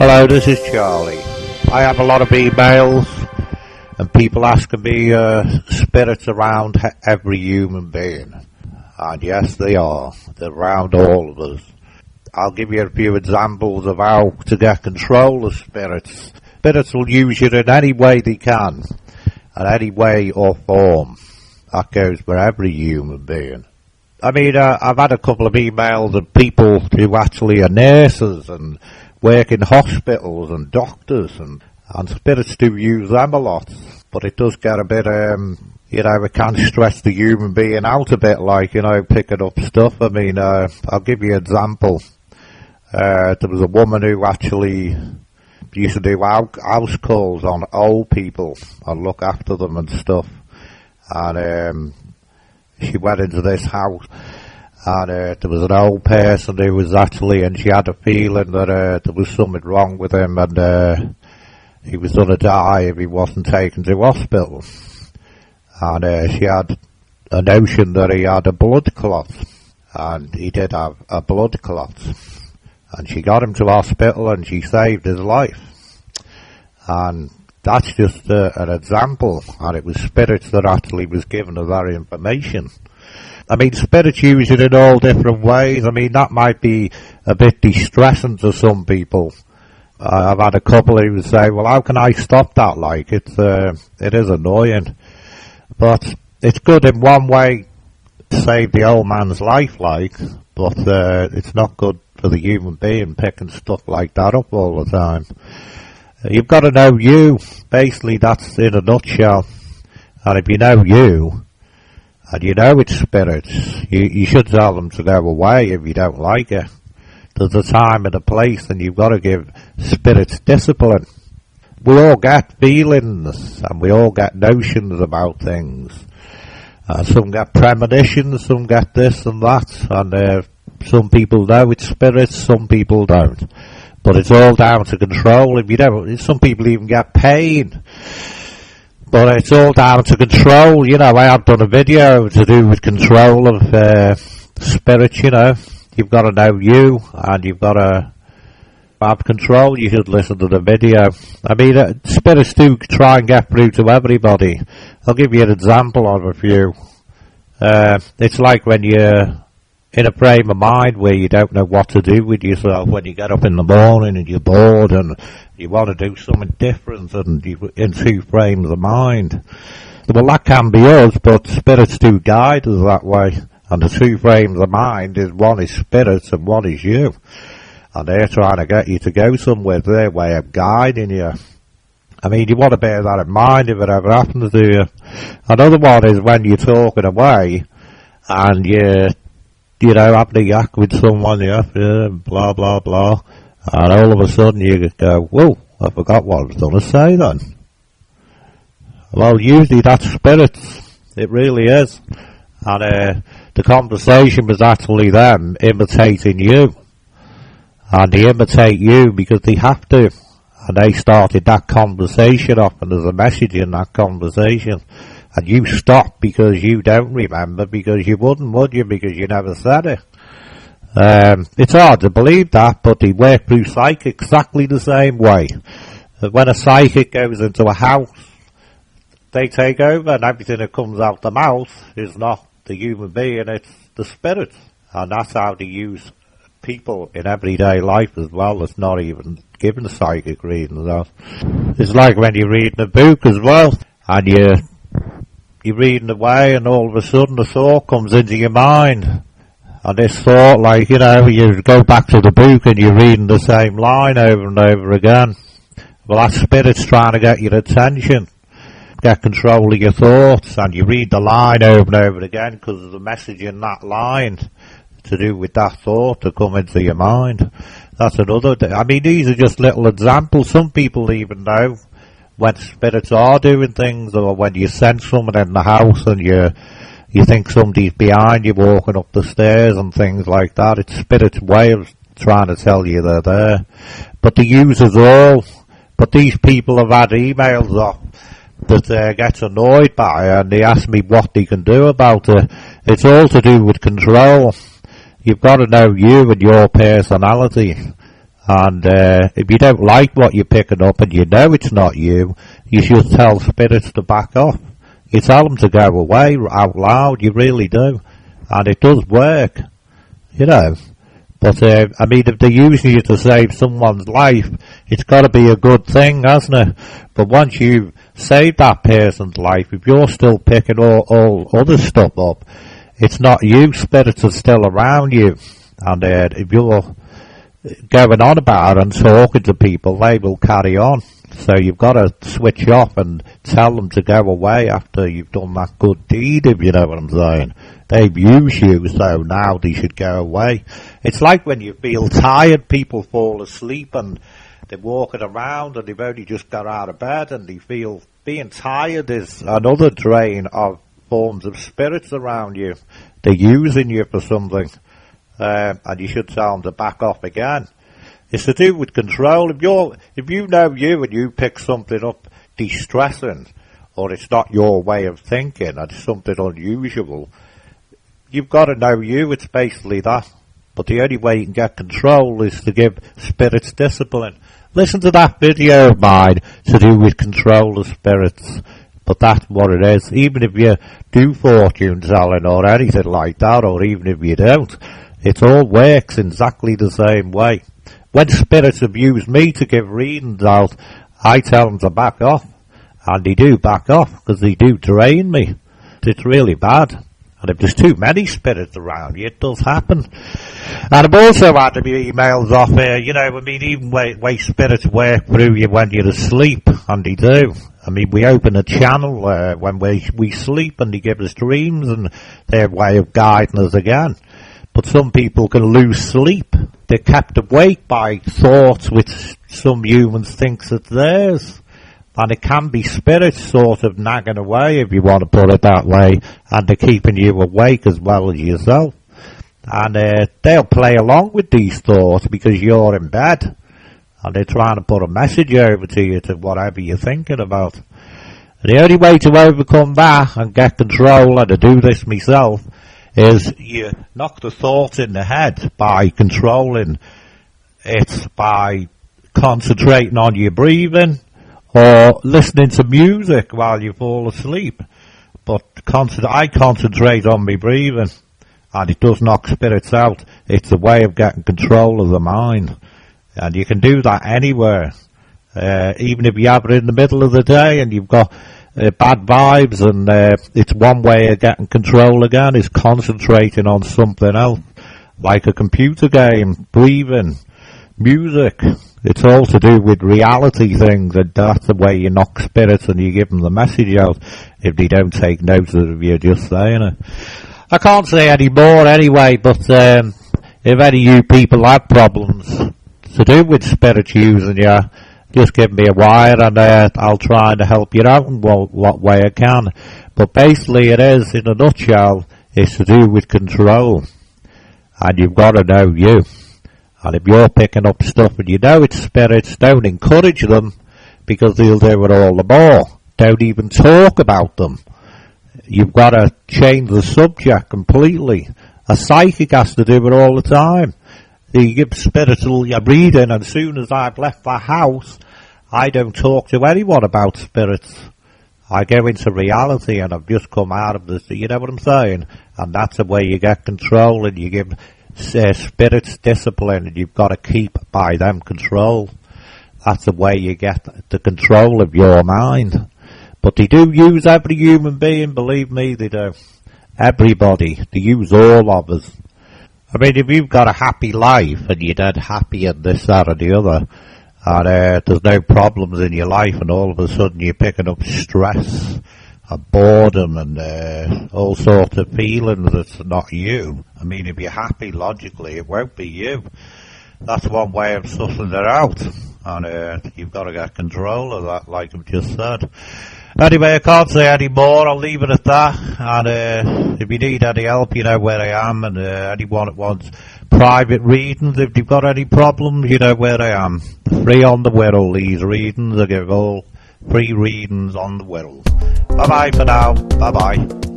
Hello, this is Charlie. I have a lot of emails and people asking me spirits around every human being. And yes, they are. They're around all of us. I'll give you a few examples of how to get control of spirits. Spirits will use you in any way they can, in any way or form. That goes for every human being. I mean, I've had a couple of emails of people who actually are nurses and work in hospitals and doctors, and spirits do use them a lot. But it does get a bit, it can stress the human being out a bit, like, picking up stuff. I mean, I'll give you an example. There was a woman who actually used to do house calls on old people and look after them and stuff. And she went into this house, and there was an old person who was actually, and she had a feeling that there was something wrong with him, and he was going to die if he wasn't taken to hospital. And she had a notion that he had a blood clot, and he did have a blood clot. And she got him to hospital, and she saved his life. And that's just an example, and it was spirits that actually was given of that information. I mean, spirits use it in all different ways. I mean, that might be a bit distressing to some people. I've had a couple who say, well, how can I stop that? Like, it is annoying. But it's good in one way to save the old man's life, like, but it's not good for the human being picking stuff like that up all the time. You've got to know you. Basically, that's in a nutshell. And if you know you, and you know it's spirits, you should tell them to go away if you don't like it. There's a time and a place, and you've got to give spirits discipline. We all get feelings, and we all get notions about things. Some get premonitions, some get this and that, and some people know it's spirits, some people don't. But it's all down to control. If you don't, some people even get pain. But it's all down to control. I have done a video to do with control of spirits. You've got to know you, and you've got to have control. You should listen to the video. I mean, spirits do try and get through to everybody. I'll give you an example of a few. It's like when you're in a frame of mind where you don't know what to do with yourself, when you get up in the morning and you're bored and you want to do something different, and you're in two frames of mind. Well, that can be us, but spirits do guide us that way. And the two frames of mind is, one is spirits and one is you. And they're trying to get you to go somewhere, their way of guiding you. I mean, you want to bear that in mind if it ever happens to you. Another one is when you're talking away and you have to yak with someone, blah, blah, blah. And all of a sudden you go, whoa, I forgot what I was going to say then. Well, usually that's spirits. It really is. And the conversation was actually them imitating you. And they imitate you because they have to. And they started that conversation off, and there's a message in that conversation. And you stop because you don't remember, because you wouldn't, would you? Because you never said it. It's hard to believe that, but they work through psychic exactly the same way. When a psychic goes into a house, they take over, and everything that comes out the mouth is not the human being, it's the spirit. And that's how they use people in everyday life as well. It's not even given psychic readings. It's like when you're reading a book as well, and you're reading away, and all of a sudden a thought comes into your mind. And this thought, like, you go back to the book and you're reading the same line over and over again. Well, that spirit's trying to get your attention, get control of your thoughts, and you read the line over and over again because there's a message in that line to do with that thought to come into your mind. That's another thing. I mean, these are just little examples. Some people even know when spirits are doing things, or when you sense someone in the house and you think somebody's behind you walking up the stairs and things like that. It's spirit's way of trying to tell you they're there. But they use us all. But these people have had emails off that gets annoyed by, and they ask me what they can do about it. It's all to do with control. You've got to know you and your personality, And if you don't like what you're picking up and you know it's not you, you should tell spirits to back off. You tell them to go away out loud, you really do. And it does work, you know. But, I mean, if they're using you to save someone's life, it's got to be a good thing, hasn't it? But once you've saved that person's life, if you're still picking all other stuff up, it's not you, spirits are still around you. And if you're going on about it and talking to people, they will carry on. So you've got to switch off and tell them to go away after you've done that good deed, if you know what I'm saying. They've used you, so now they should go away. It's like when you feel tired, people fall asleep and they're walking around and they've only just got out of bed and they feel being tired is another drain of forms of spirits around you. They're using you for something, and you should tell them to back off again. It's to do with control. If you know you and you pick something up distressing, or it's not your way of thinking, and it's something unusual, you've got to know you. It's basically that. But the only way you can get control is to give spirits discipline. Listen to that video of mine to do with control of spirits. But that's what it is. Even if you do fortune telling or anything like that, or even if you don't, it all works exactly the same way. When spirits have used me to give readings out, I tell them to back off. And they do back off, because they do drain me. It's really bad. And if there's too many spirits around you, it does happen. And I've also had a few emails off here, you know, I mean, even way spirits work through you when you're asleep, and they do. I mean, we open a channel when we sleep, and they give us dreams, and their way of guiding us again. But some people can lose sleep. They're kept awake by thoughts which some humans think it's theirs. And it can be spirits sort of nagging away, if you want to put it that way, and they're keeping you awake as well as yourself. And they'll play along with these thoughts because you're in bed, and they're trying to put a message over to you to whatever you're thinking about. And the only way to overcome that and get control, and to do this myself, is you knock the thoughts in the head by controlling it, by concentrating on your breathing, or listening to music while you fall asleep. But I concentrate on my breathing, and it does knock spirits out. It's a way of getting control of the mind. And you can do that anywhere. Even if you have it in the middle of the day and you've got bad vibes, and it's one way of getting control again, is concentrating on something else, like a computer game, breathing, music. It's all to do with reality things, and that's the way you knock spirits and you give them the message out if they don't take notice of you just saying it. I can't say any more anyway, but if any of you people have problems to do with spirits using you, just give me a wire and I'll try to help you out in what way I can. But basically it is, in a nutshell, it's to do with control. And you've got to know you. And if you're picking up stuff and you know it's spirits, don't encourage them, because they'll do it all the more. Don't even talk about them. You've got to change the subject completely. A psychic has to do it all the time. You give spiritual reading, and as soon as I've left the house, I don't talk to anyone about spirits. I go into reality, and I've just come out of this, you know what I'm saying? And that's the way you get control, and you give spirits discipline, and you've got to keep by them control. That's the way you get the control of your mind. But they do use every human being, believe me, they do. Everybody. They use all of us. I mean, if you've got a happy life, and you're dead happy and this, that, or the other, and there's no problems in your life, and all of a sudden you're picking up stress and boredom and all sorts of feelings that's not you. I mean, if you're happy, logically, it won't be you. That's one way of sussing it out, and you've got to get control of that, like I've just said. Anyway, I can't say any more. I'll leave it at that. And if you need any help, you know where I am. And anyone that wants private readings, if you've got any problems, you know where I am. Free on the Whirl, these readings. I give all free readings on the Whirl. Bye-bye for now. Bye-bye.